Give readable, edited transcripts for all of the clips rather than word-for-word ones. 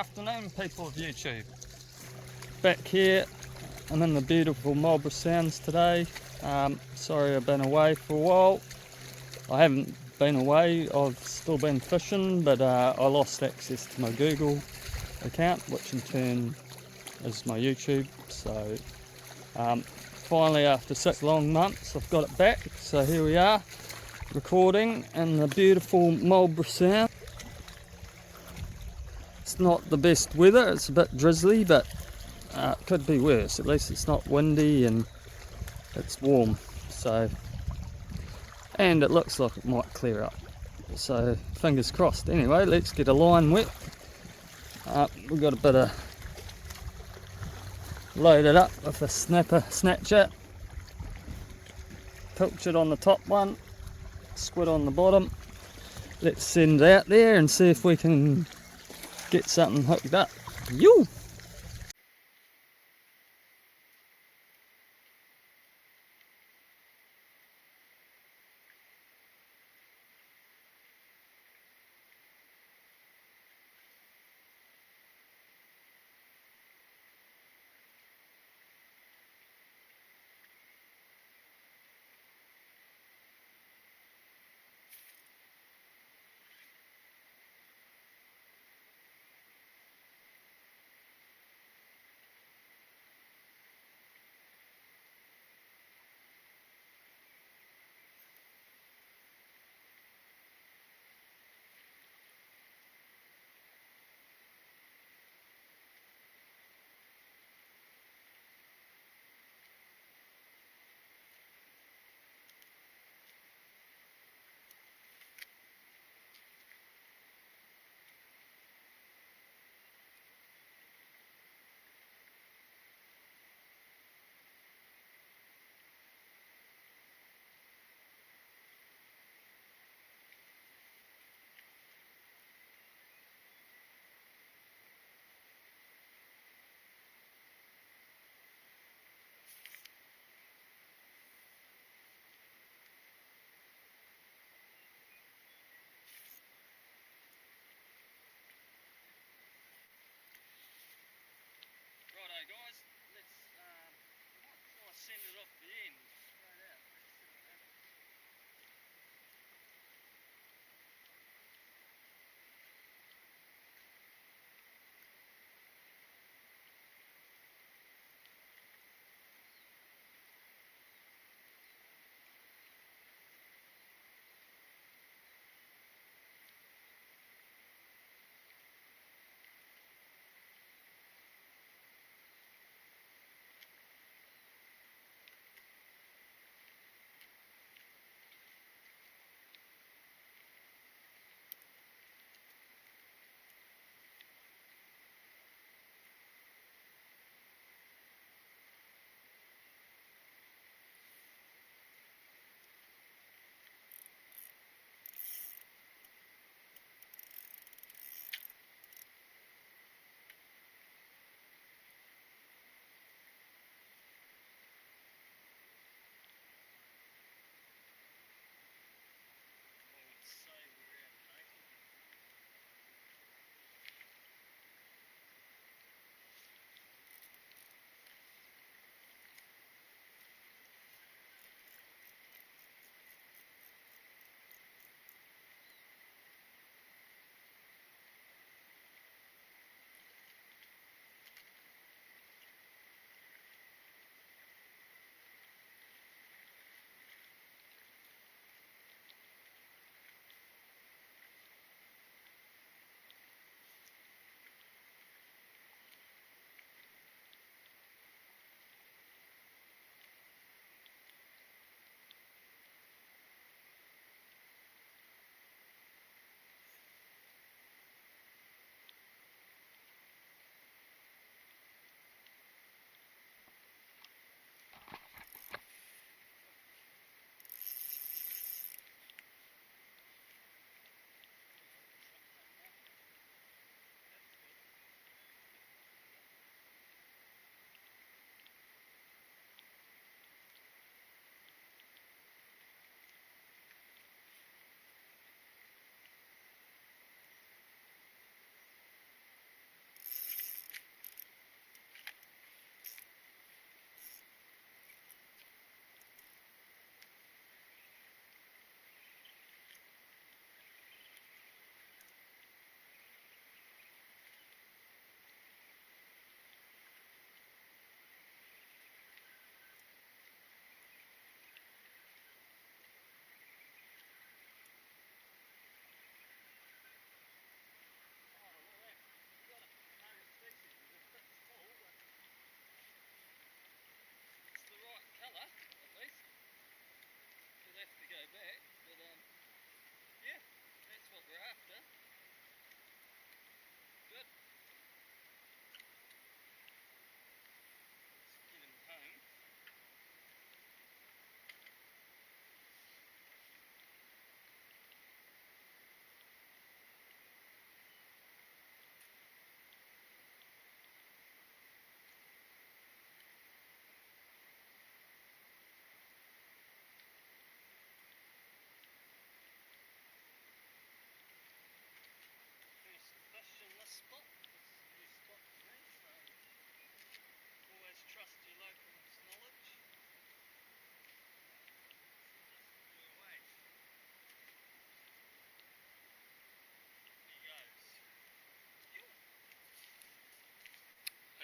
afternoon, people of YouTube. Back here, I'm in the beautiful Marlborough Sounds today. Sorry I've been away for a while. I haven't been away, I've still been fishing, but I lost access to my Google account, which in turn is my YouTube. So finally, after 6 long months, I've got it back. So here we are, recording in the beautiful Marlborough Sound. It's not the best weather, it's a bit drizzly, but it could be worse. At least it's not windy and it's warm. So, and it looks like it might clear up. So fingers crossed. Anyway, let's get a line wet. We've got a bit of loaded up with a snatcher. Pilchard on the top one, squid on the bottom. Let's send it out there and see if we can get something hooked up. Yoo!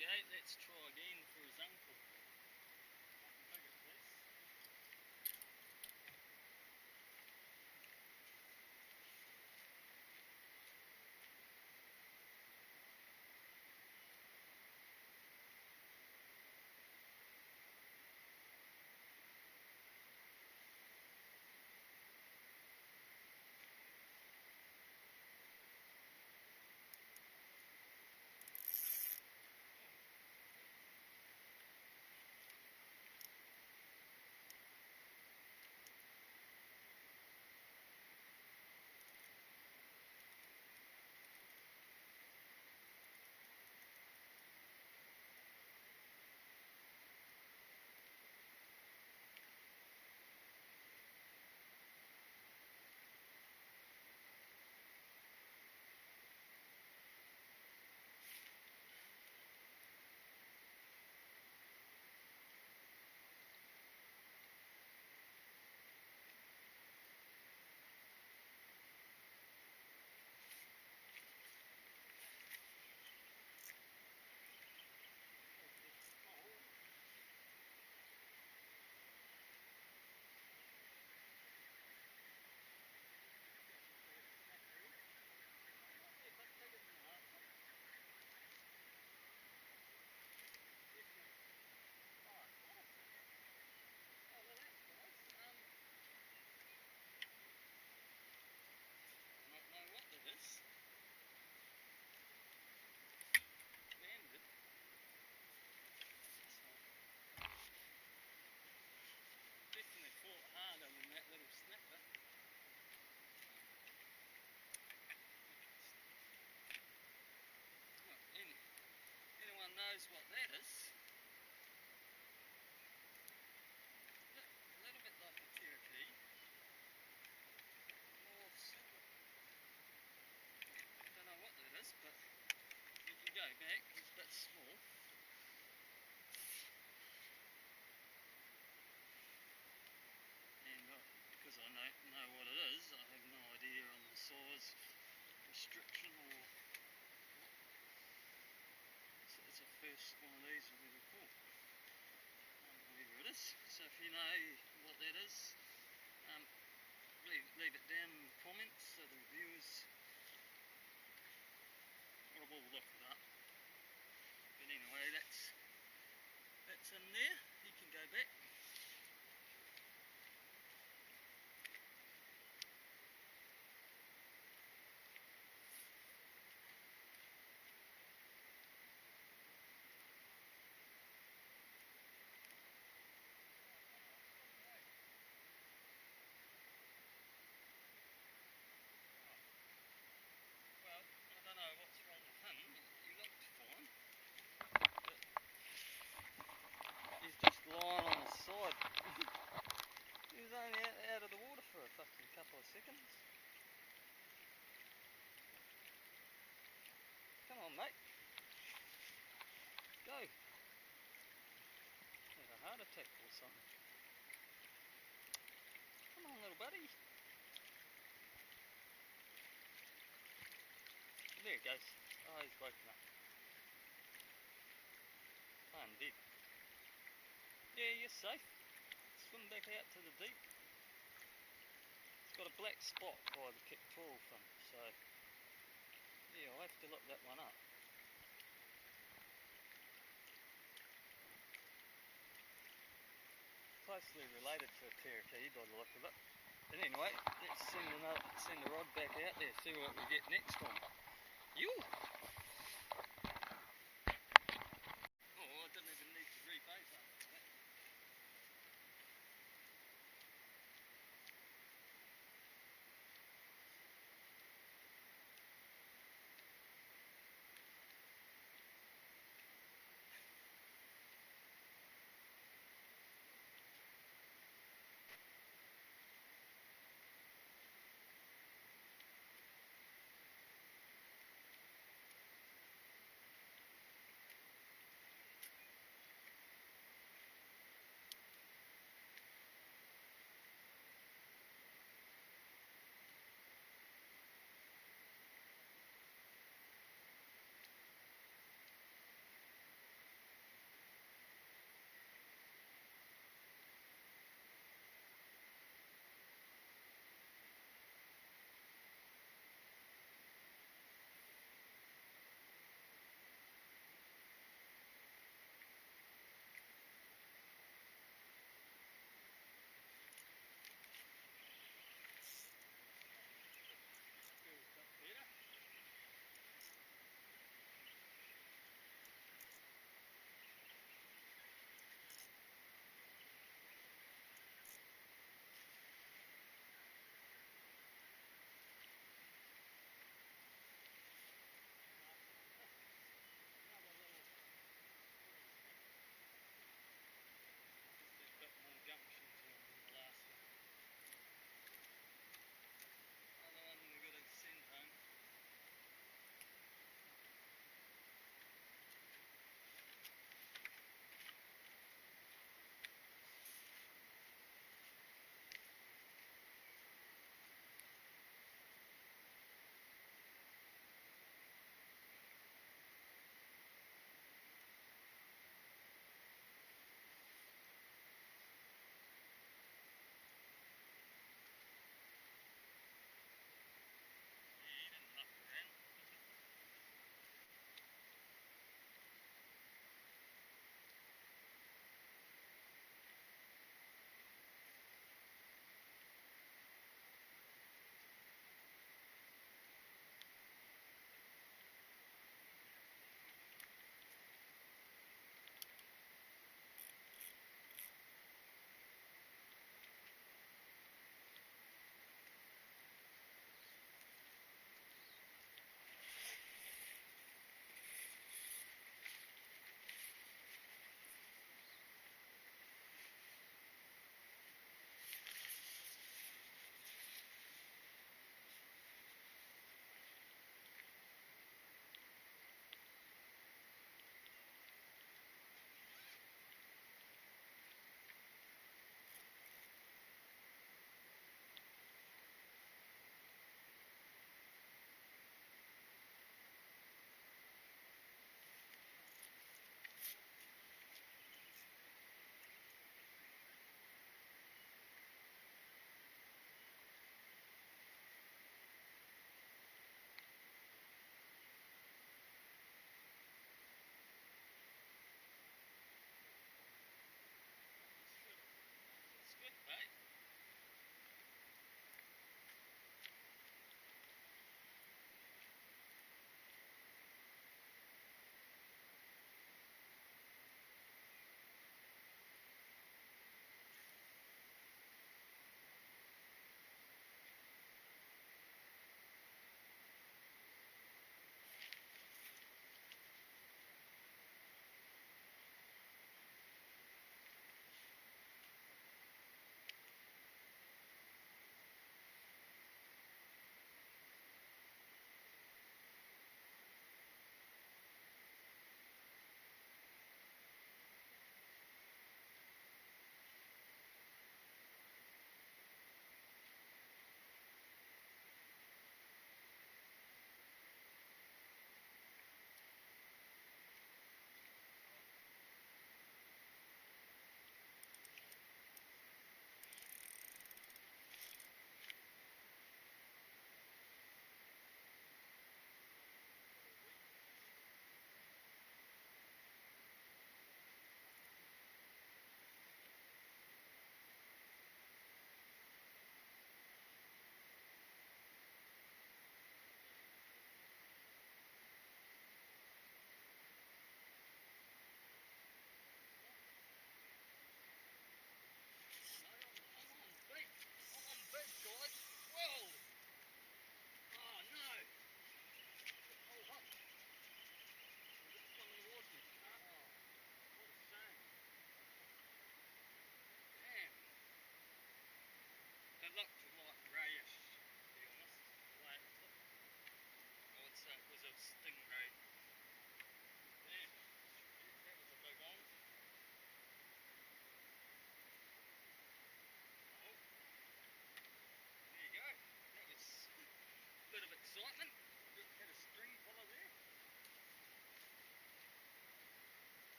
Righty, let's try again for his uncle. Take it, please. Definitely fought harder than that little snapper. Well, anyone knows what that is? A little bit like a parakeet. More silver. I don't know what that is, but you can go back, it's a bit small. And because I know what it is, I have no idea on the size restriction or what. So it's a first one of these we've ever caught. Whatever it is. So if you know what that is, leave it down in the comments so the viewers, I will look it up. But anyway, that's in there. You can go back. Well, I don't know what's wrong with him. He looked fine. But he's just lying on his side. He was only out of the water for a fucking couple of seconds. Come on, mate. Go. Had a heart attack or something. Come on, little buddy. There he goes. Oh, he's woken up. I'm dead. Yeah, you're safe. Swim back out to the deep. It's got a black spot by the pectoral fin, so yeah, I'll have to look that one up. Closely related to a parakeet by the look of it. But anyway, let's send the rod back out there, see what we get next time. You! Oh, I didn't even need to rebait after that.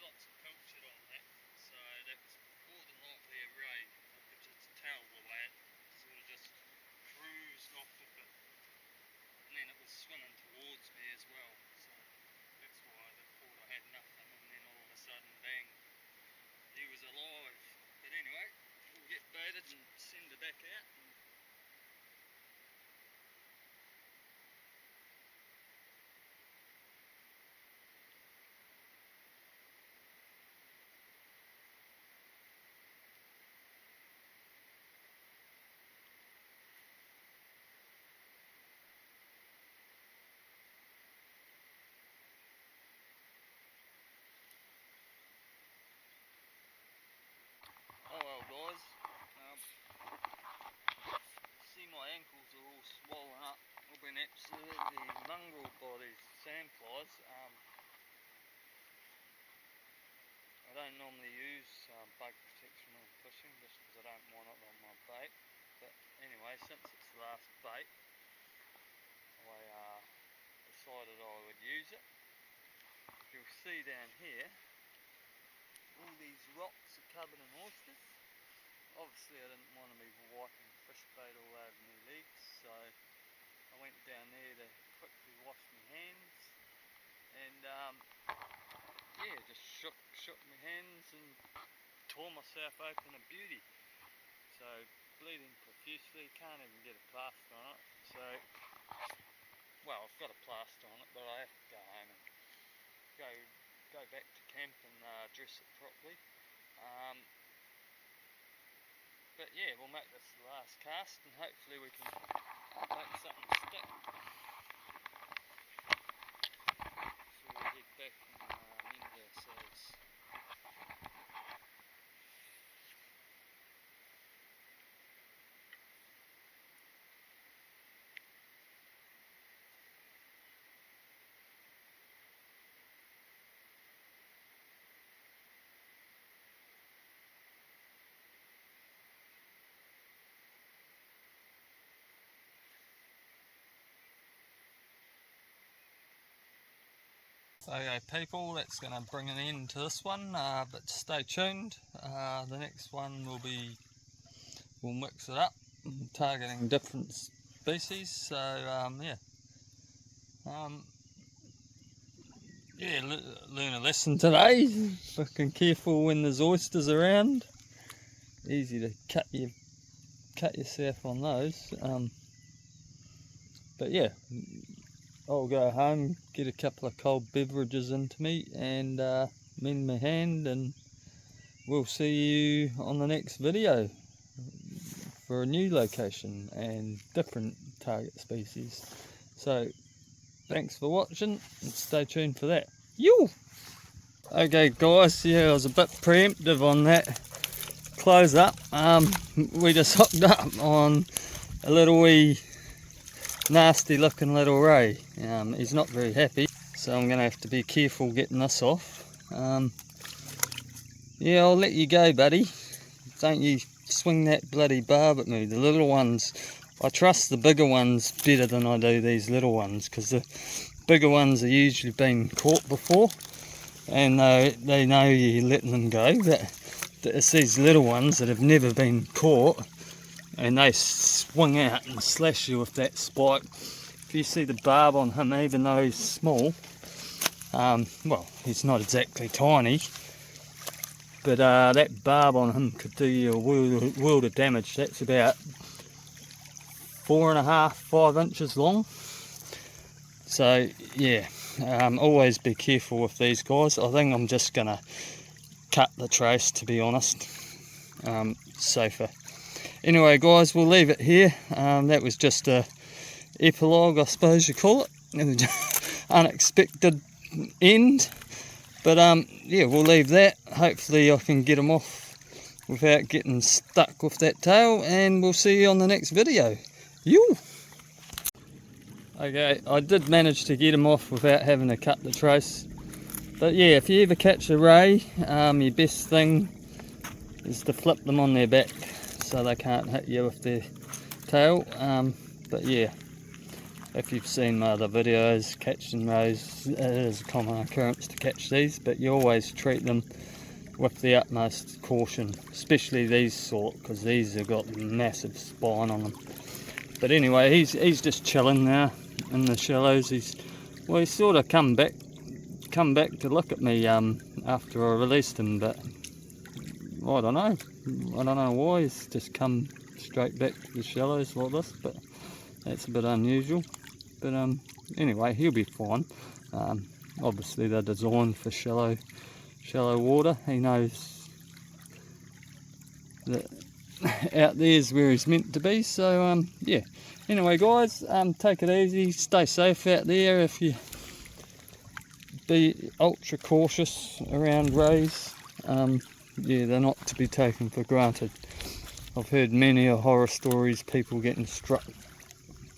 lots of pilchard on that, so that was more than likely a ray. I could just tell the way it sort of just cruised off a bit, and then it was swimming towards me as well, so that's why I thought I had nothing, and then all of a sudden, bang, he was alive. But anyway, we'll get baited and send it back out. Oh well guys, see my ankles are all swollen up. I've been absolutely mongreled by these sandflies. I don't normally use bug protection when fishing just because I don't want it on my bait. But anyway, since it's the last bait, I decided I would use it. You'll see down here, all these rocks are covered in oysters. Obviously I didn't want to be wiping fish bait all over my legs, so I went down there to quickly wash my hands, and yeah, just shook my hands and tore myself open a beauty. So bleeding profusely, can't even get a plaster on it. So, well, I've got a plaster on it, but I have to go home and go back to camp and dress it properly. But yeah, we'll make this the last cast and hopefully we can make something stick. So we'll head back and mend ourselves. Okay people, that's going to bring an end to this one, but stay tuned. The next one we'll mix it up, targeting different species. So yeah, learn a lesson today. Fucking careful when there's oysters around. Easy to cut yourself on those. But yeah, I'll go home, get a couple of cold beverages into me, and mend my hand, and we'll see you on the next video for a new location and different target species. So thanks for watching and stay tuned for that. Yoo! Okay guys, yeah, I was a bit preemptive on that close up. We just hooked up on a little wee nasty looking little ray. He's not very happy, so I'm going to have to be careful getting this off. Yeah, I'll let you go buddy, don't you swing that bloody barb at me. The little ones, I trust the bigger ones better than I do these little ones, because the bigger ones are usually been caught before and they know you're letting them go, but it's these little ones that have never been caught and they swing out and slash you with that spike. If you see the barb on him, even though he's small, well, he's not exactly tiny, but that barb on him could do you a world of damage. That's about 4.5 to 5 inches long. So yeah, always be careful with these guys. I think I'm just gonna cut the trace, to be honest. Safer. Anyway guys, we'll leave it here. That was just a epilogue, I suppose you call it. It was unexpected end. But yeah, we'll leave that. Hopefully I can get them off without getting stuck with that tail, and we'll see you on the next video. You. Okay, I did manage to get them off without having to cut the trace. But yeah, if you ever catch a ray, your best thing is to flip them on their back so they can't hit you with their tail. But yeah, if you've seen my other videos, catching those, it is a common occurrence to catch these, but you always treat them with the utmost caution, especially these sort, because these have got massive spine on them. But anyway, he's just chilling now in the shallows. He's sort of come back to look at me after I released him, but I don't know why. He's just come straight back to the shallows like this, but that's a bit unusual. But anyway, he'll be fine. Obviously they're designed for shallow water. He knows that out there's where he's meant to be. So yeah. Anyway, guys, take it easy. Stay safe out there. If you be ultra cautious around rays. Yeah, they're not to be taken for granted. I've heard many horror stories, people getting struck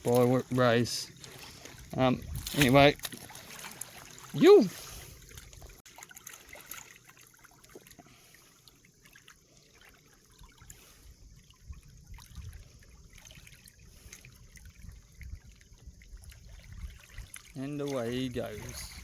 by rays. Anyway, you. And away he goes.